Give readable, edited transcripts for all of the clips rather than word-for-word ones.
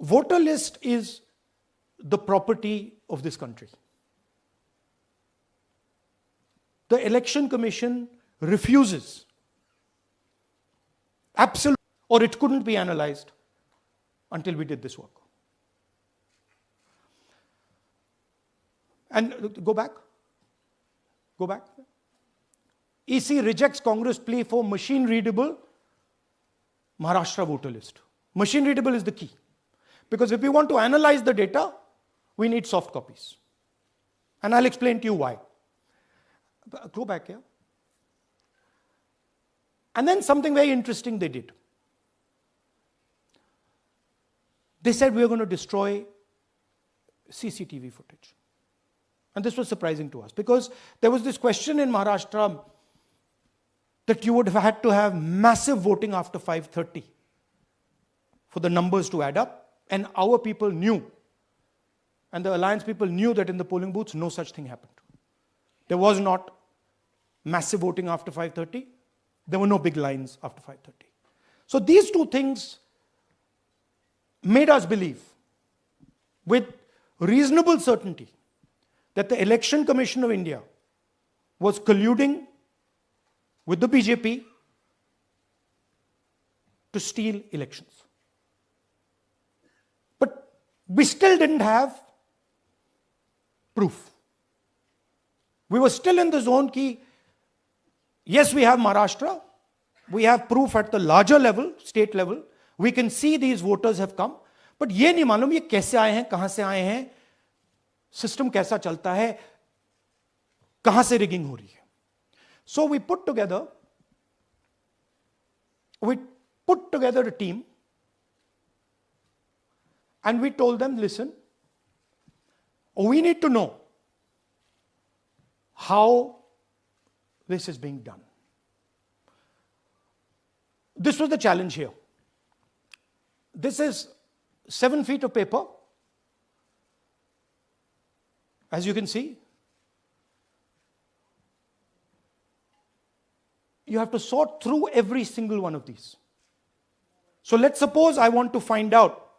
voter list is the property of this country. The Election Commission refuses, absolutely, or it couldn't be analyzed until we did this work. And go back. EC rejects Congress plea for machine readable Maharashtra voter list. Machine readable is the key. Because if we want to analyze the data, we need soft copies. And I'll explain to you why. Go back here. And then something very interesting they did. They said we are going to destroy CCTV footage. And this was surprising to us because there was this question in Maharashtra that you would have had to have massive voting after 5:30 for the numbers to add up. And our people knew, and the alliance people knew that in the polling booths, no such thing happened. There was not massive voting after 5:30. There were no big lines after 5:30. So these two things made us believe with reasonable certainty that the Election Commission of India was colluding with the BJP to steal elections. But we still didn't have proof. We were still in the zone ki, yes, we have Maharashtra, we have proof at the larger level, state level, we can see these voters have come, but ye nahi malum ye kaise aaye hain, kahan se aaye hain, system कैसा चलता है, कहां से rigging हो रही है. So we put together a team and we told them, listen, we need to know how this is being done. This was the challenge here. This is 7 feet of paper. As you can see, you have to sort through every single one of these. So let's suppose I want to find out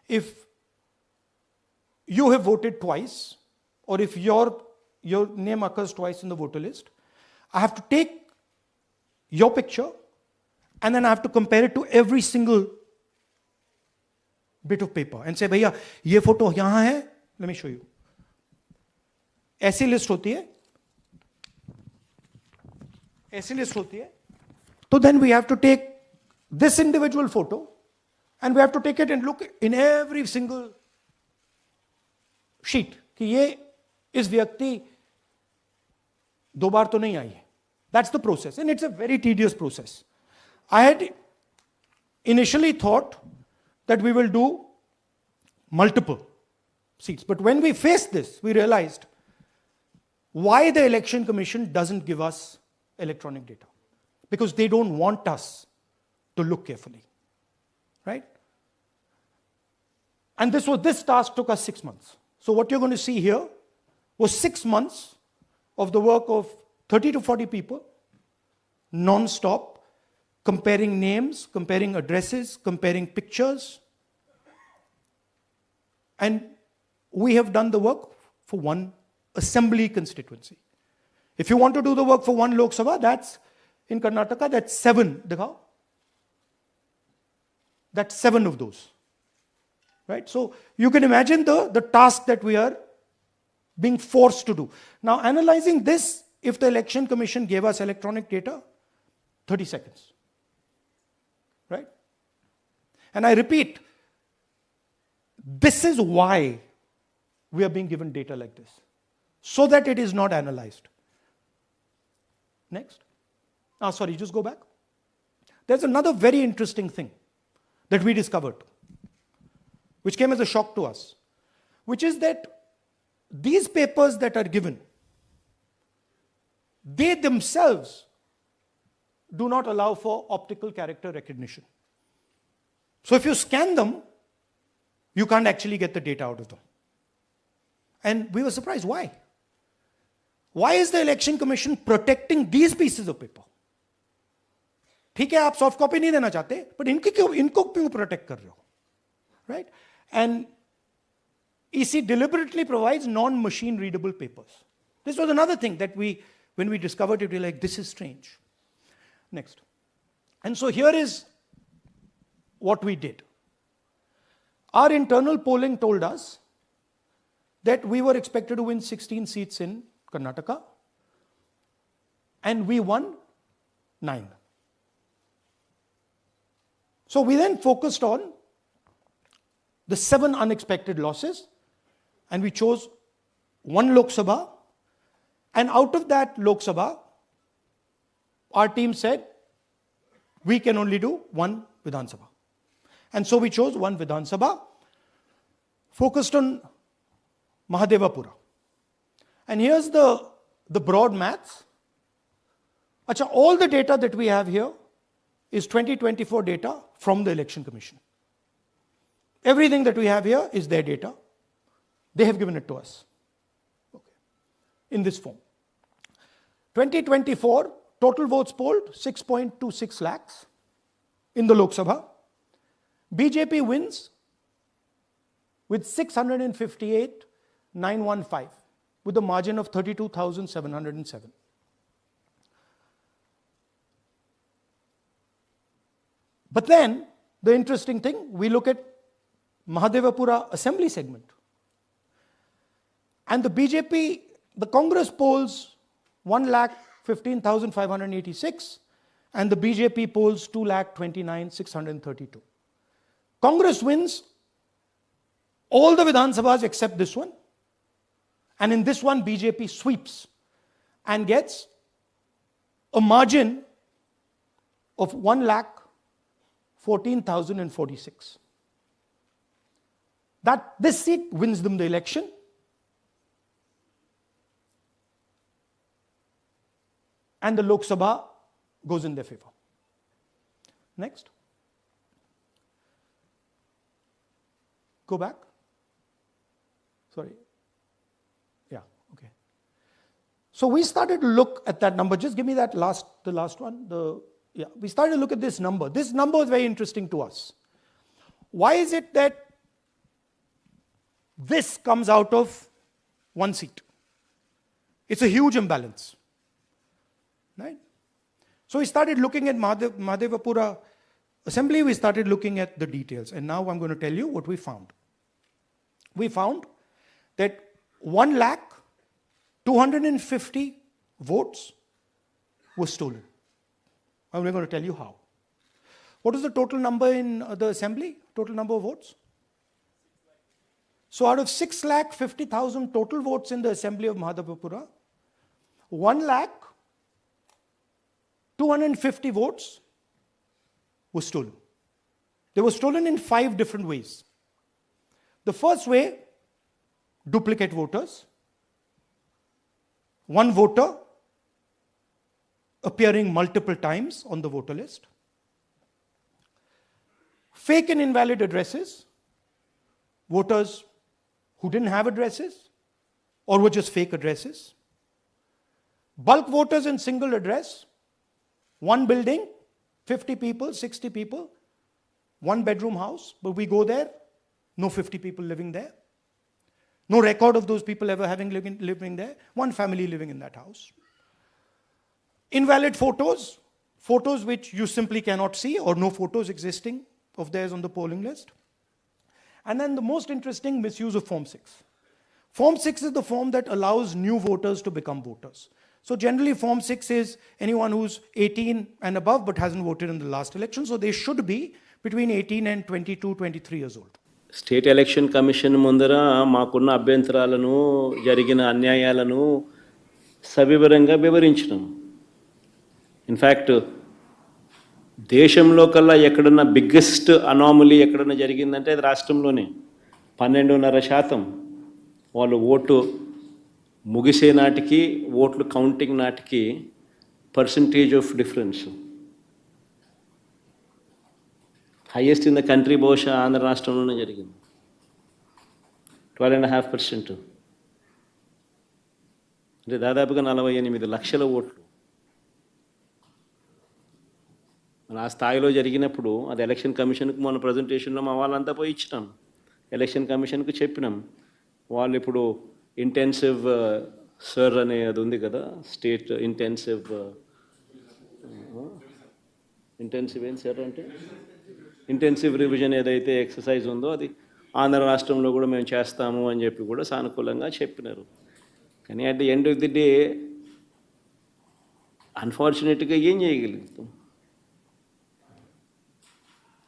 if you have voted twice or if your name occurs twice in the voter list. I have to take your picture and then I have to compare it to every single bit of paper and say, भैया ये photo यहाँ है. Let me show you. ऐसी list होती है, तो then we have to take this individual photo and we have to take it and look in every single sheet कि ये इस व्यक्ति दो बार तो नहीं आई है. That's the process and it's a very tedious process. I had initially thought that we will do multiple seats, but when we faced this, we realized why the Election Commission doesn't give us electronic data. Because they don't want us to look carefully. Right? And this task took us 6 months. So what you're going to see here was 6 months of the work of 30 to 40 people, non-stop, comparing names, comparing addresses, comparing pictures. And we have done the work for one assembly constituency. If you want to do the work for one Lok Sabha, that's in Karnataka, that's 7. Dikhao. That's 7 of those. Right? So you can imagine the task that we are being forced to do. Now analyzing this, if the Election Commission gave us electronic data, 30 seconds. Right? And I repeat, this is why we are being given data like this. So that it is not analyzed. Next. Sorry, just go back. There's another very interesting thing that we discovered, which came as a shock to us, which is that these papers that are given, they themselves do not allow for optical character recognition. So if you scan them, you can't actually get the data out of them. And we were surprised, why? Why is the Election Commission protecting these pieces of paper? ठीक है, आप soft copy नहीं देना चाहते, but इनको क्यों protect कर रहे हो? right? And EC deliberately provides non-machine readable papers. This was another thing that when we discovered it, we were like, this is strange. Next. And so here is what we did. Our internal polling told us that we were expected to win 16 seats in Karnataka, and we won 9. So we then focused on the 7 unexpected losses, and we chose 1 Lok Sabha, and out of that Lok Sabha, our team said, we can only do 1 Vidhan Sabha. And so we chose 1 Vidhan Sabha, focused on Mahadevapura. And here's the broad maths. Achha, all the data that we have here is 2024 data from the Election Commission. Everything that we have here is their data. They have given it to us. Okay. In this form. 2024, total votes polled, 6.26 lakhs in the Lok Sabha. BJP wins with 658,915 with a margin of 32,707. But then, the interesting thing, we look at Mahadevapura assembly segment. And the BJP, the Congress polls 1,15,586 and the BJP polls 2,29,632. Congress wins all the Vidhan Sabhas except this one. And in this one, BJP sweeps and gets a margin of 1,14,046. This seat wins them the election. And the Lok Sabha goes in their favor. Next. Go back. Sorry. Yeah, okay. So we started to look at that number. Just give me the last one. We started to look at this number. This number was very interesting to us. Why is it that this comes out of 1 seat? It's a huge imbalance. Right? So we started looking at Mahadevapura assembly, we started looking at the details. And now I'm going to tell you what we found. We found that 1,250,000 votes were stolen. And we're going to tell you how. What is the total number in the assembly? Total number of votes? So out of 6,50,000 total votes in the assembly of Mahadevapura, 1,250,000 votes were stolen. They were stolen in 5 different ways. The first way, duplicate voters. One voter appearing multiple times on the voter list. Fake and invalid addresses. Voters who didn't have addresses or were just fake addresses. Bulk voters in single address. One building, 50 people, 60 people, 1 bedroom house, but we go there, no 50 people living there. No record of those people ever having living there. 1 family living in that house. Invalid photos, photos which you simply cannot see or no photos existing of theirs on the polling list. And then the most interesting, misuse of Form 6. Form 6 is the form that allows new voters to become voters. So generally Form 6 is anyone who's 18 and above but hasn't voted in the last election. So they should be between 18 and 22, 23 years old. State election commission ముందర మాకున్న అభ్యంతరాలను జరిగిన అన్యాయాలను సవివరంగా వివరించినాం. In fact దేశంలో కల్లా ఎక్కడన్నా biggest anomaly ఎక్కడన్నా జరిగిందంటే అది రాష్ట్రంలోనే. 12.5% వాళ్ళు ఓటు ముగిసే నాటికి ఓట్లు కౌంటింగ్ నాటికి percentage of difference highest in the country బహుశా ఆంధ్ర రాష్ట్రంలోనే జరిగింది. 12.5%. అంటే దాదాపుగా 48 లక్షల ఓట్లు. ఆ స్థాయిలో జరిగినప్పుడు అది ఎలక్షన్ కమిషన్కి మన ప్రజెంటేషన్లో మా వాళ్ళంతా పోయి ఇచ్చినాం. ఎలక్షన్ కమిషన్కి చెప్పినాం. వాళ్ళు ఇప్పుడు ఇంటెన్సివ్ సర్ అనే అది ఉంది కదా, స్టేట్ ఇంటెన్సివ్ ఏం సార్ అంటే ఇంటెన్సివ్ రివిజన్ ఏదైతే ఎక్సర్సైజ్ ఉందో అది ఆంధ్ర రాష్ట్రంలో కూడా మేము చేస్తాము అని చెప్పి కూడా సానుకూలంగా చెప్పినారు. కానీ at the end of the day అన్ఫార్చునేట్గా ఏం చేయగలుగుతాం?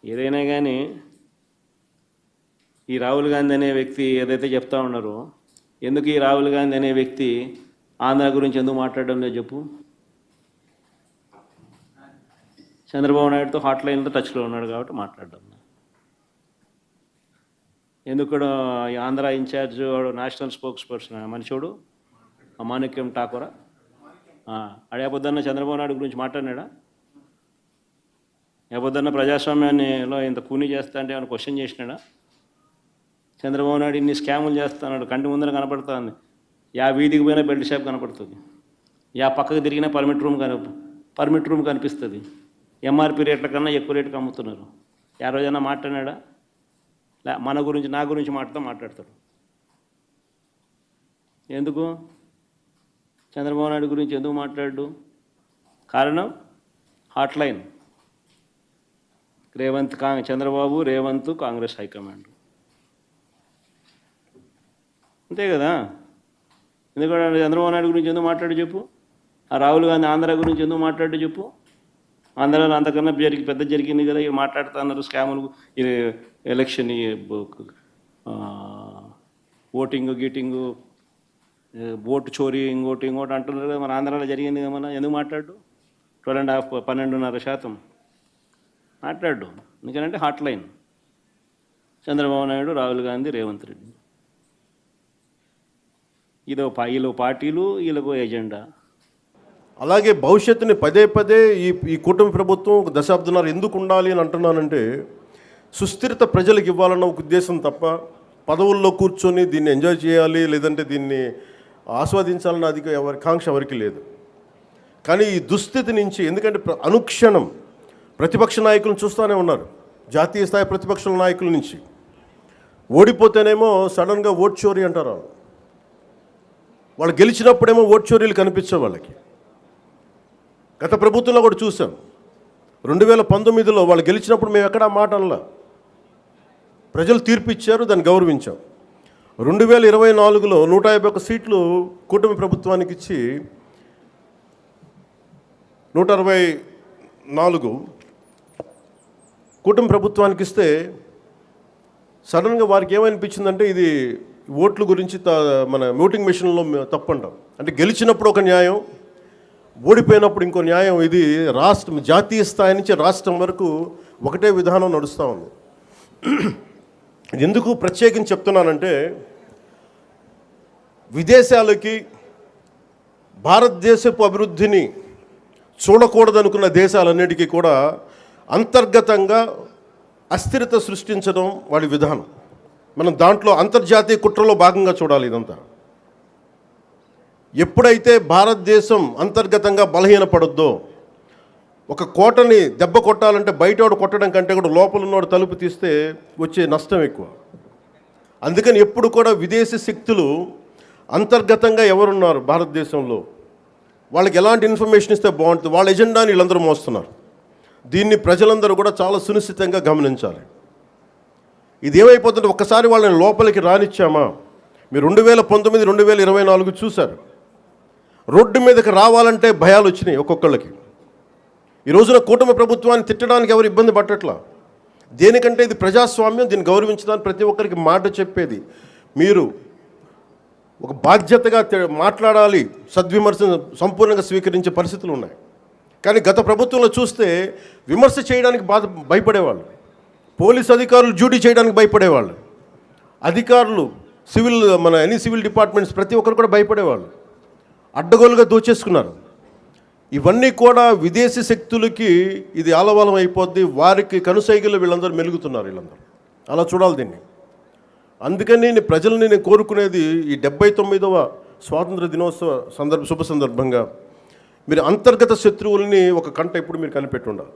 ఏదైనా కానీ ఈ రాహుల్ గాంధీ అనే వ్యక్తి ఏదైతే చెప్తా ఉన్నారో, ఎందుకు ఈ రాహుల్ గాంధీ అనే వ్యక్తి ఆంధ్ర గురించి ఎందుకు మాట్లాడడం లేదు చెప్పు? చంద్రబాబు నాయుడుతో హాట్లైన్లో టచ్లో ఉన్నాడు కాబట్టి మాట్లాడడం. ఎందుకు ఈ Andhra incharge national spokesperson మనిషోడు మాణిక్యం ఠాకూరా అడేపొద్దన్న చంద్రబాబు నాయుడు గురించి మాట్లాడినాడా? ఏపొద్దన్న ప్రజాస్వామ్యాన్నిలో ఇంత కూని చేస్తా అంటే ఏమైనా క్వశ్చన్ చేసినాడా? చంద్రబాబు నాయుడు ఇన్ని స్కాములు చేస్తున్నాడు, కంటి ముందర కనపడుతుంది. యా వీధికి పోయినా బెల్ట్ షాప్ కనపడుతుంది, యా పక్కకు తిరిగినా పర్మిట్ రూమ్ కనిపిస్తుంది. ఎంఆర్పి రేట్ల కన్నా ఎక్కువ రేటుకి అమ్ముతున్నారు. యా రోజైనా మాట్లాడినాడా? మన గురించి నా గురించి మాట్లాడతాడు. ఎందుకు చంద్రబాబు నాయుడు గురించి ఎందుకు మాట్లాడు? కారణం హాట్లైన్ చంద్రబాబు రేవంత్ కాంగ్రెస్ హైకమాండ్, అంతే కదా. ఎందుకంటే చంద్రబాబు నాయుడు గురించి ఎందుకు మాట్లాడు చెప్పు? ఆ రాహుల్ గాంధీ ఆంధ్ర గురించి ఎందుకు మాట్లాడు చెప్పు? ఆంధ్రాలో అంతకన్నా పెద్ద జరిగింది కదా, ఇవి మాట్లాడుతున్నారు స్కాములు, ఇది ఎలక్షన్, ఓటింగ్ గీటింగు, ఓటు చోరీ, ఇంకోటి అంటున్నారు కదా. మన ఆంధ్రాలో జరిగింది కదా, మన ఎందుకు మాట్లాడు? 12.5% మాట్లాడు. ఎందుకంటే హాట్లైన్ చంద్రబాబు నాయుడు, రాహుల్ గాంధీ, రేవంత్ రెడ్డి. వీళ్ళు పార్టీలు, వీళ్ళకు ఎజెండా. అలాగే భవిష్యత్తుని పదే పదే ఈ కూటమి ప్రభుత్వం ఒక దశాబ్దన్నర ఎందుకు ఉండాలి అని అంటున్నానంటే, సుస్థిరత ప్రజలకు ఇవ్వాలన్న ఒక ఉద్దేశం తప్ప పదవుల్లో కూర్చొని దీన్ని ఎంజాయ్ చేయాలి, లేదంటే దీన్ని ఆస్వాదించాలన్న కాంక్ష ఎవరికి లేదు. కానీ ఈ దుస్థితి నుంచి, ఎందుకంటే అనుక్షణం ప్రతిపక్ష నాయకులను చూస్తూనే ఉన్నారు, జాతీయ స్థాయి ప్రతిపక్ష నాయకుల నుంచి. ఓడిపోతేనేమో సడన్గా ఓట్ చోరీ అంటారు. వాళ్ళు గెలిచినప్పుడేమో ఓట్ చోరీలు కనిపించే వాళ్ళకి. గత ప్రభుత్వంలో కూడా చూసాం. 2019లో వాళ్ళు గెలిచినప్పుడు మేము ఎక్కడా మాట అనలా, ప్రజలు తీర్పు ఇచ్చారు, దాన్ని గౌరవించాం. 2024లో 151 సీట్లు కూటమి ప్రభుత్వానికి ఇచ్చి 164 కూటమి ప్రభుత్వానికి ఇస్తే సడన్గా వారికి ఏమనిపించిందంటే ఇది ఓట్ల గురించి మన ఓటింగ్ మెషిన్లో తప్పు అంటాం. అంటే గెలిచినప్పుడు ఒక న్యాయం, ఓడిపోయినప్పుడు ఇంకో న్యాయం. ఇది రాష్ట్రం, జాతీయ స్థాయి నుంచి రాష్ట్రం వరకు ఒకటే విధానం నడుస్తూ ఉంది. ఎందుకు ప్రత్యేకించి చెప్తున్నానంటే, విదేశాలకి భారతదేశపు అభివృద్ధిని చూడకూడదనుకున్న దేశాలన్నిటికీ కూడా అంతర్గతంగా అస్థిరత సృష్టించడం వాడి విధానం. మనం దాంట్లో అంతర్జాతీయ కుట్రలో భాగంగా చూడాలి ఇదంతా. ఎప్పుడైతే భారతదేశం అంతర్గతంగా బలహీనపడద్దో, ఒక కోటని దెబ్బ కొట్టాలంటే బయటోడు కొట్టడం కంటే కూడా లోపల ఉన్నోడు తలుపు తీస్తే వచ్చే నష్టం ఎక్కువ. అందుకని ఎప్పుడు కూడా విదేశీ శక్తులు అంతర్గతంగా ఎవరున్నారు భారతదేశంలో, వాళ్ళకి ఎలాంటి ఇన్ఫర్మేషన్ ఇస్తే బాగుంటుంది, వాళ్ళ ఎజెండాని వీళ్ళందరూ మోస్తున్నారు. దీన్ని ప్రజలందరూ కూడా చాలా సునిశ్చితంగా గమనించాలి. ఇది ఏమైపోతుంటే ఒక్కసారి వాళ్ళని లోపలికి రానిచ్చామా, మీరు 2019, 2024 చూశారు. రోడ్డు మీదకి రావాలంటే భయాలు వచ్చినాయి ఒక్కొక్కళ్ళకి. ఈ రోజున కూటమి ప్రభుత్వాన్ని తిట్టడానికి ఎవరు ఇబ్బంది పట్టట్లా. దేనికంటే ఇది ప్రజాస్వామ్యం, దీన్ని గౌరవించడానికి ప్రతి ఒక్కరికి మాట చెప్పేది. మీరు ఒక బాధ్యతగా మాట్లాడాలి, సద్విమర్శను సంపూర్ణంగా స్వీకరించే పరిస్థితులు ఉన్నాయి. కానీ గత ప్రభుత్వంలో చూస్తే విమర్శ చేయడానికి భయపడేవాళ్ళు, పోలీస్ అధికారులు డ్యూటీ చేయడానికి భయపడేవాళ్ళు, అధికారులు ఎనీ సివిల్ డిపార్ట్మెంట్స్ ప్రతి ఒక్కరు కూడా భయపడేవాళ్ళు. అడ్డగోలుగా దోచేసుకున్నారు. ఇవన్నీ కూడా విదేశీ శక్తులకి ఇది ఆలవాలం అయిపోద్ది. వారికి కనుసైగలు వీళ్ళందరూ మెలుగుతున్నారు. వీళ్ళందరూ అలా చూడాలి దీన్ని. అందుకని ప్రజల్ని నేను కోరుకునేది, ఈ 79వ స్వాతంత్ర దినోత్సవ శుభ సందర్భంగా మీరు అంతర్గత శత్రువుల్ని ఒక కంట ఇప్పుడు మీరు కనిపెట్టి ఉండాలి.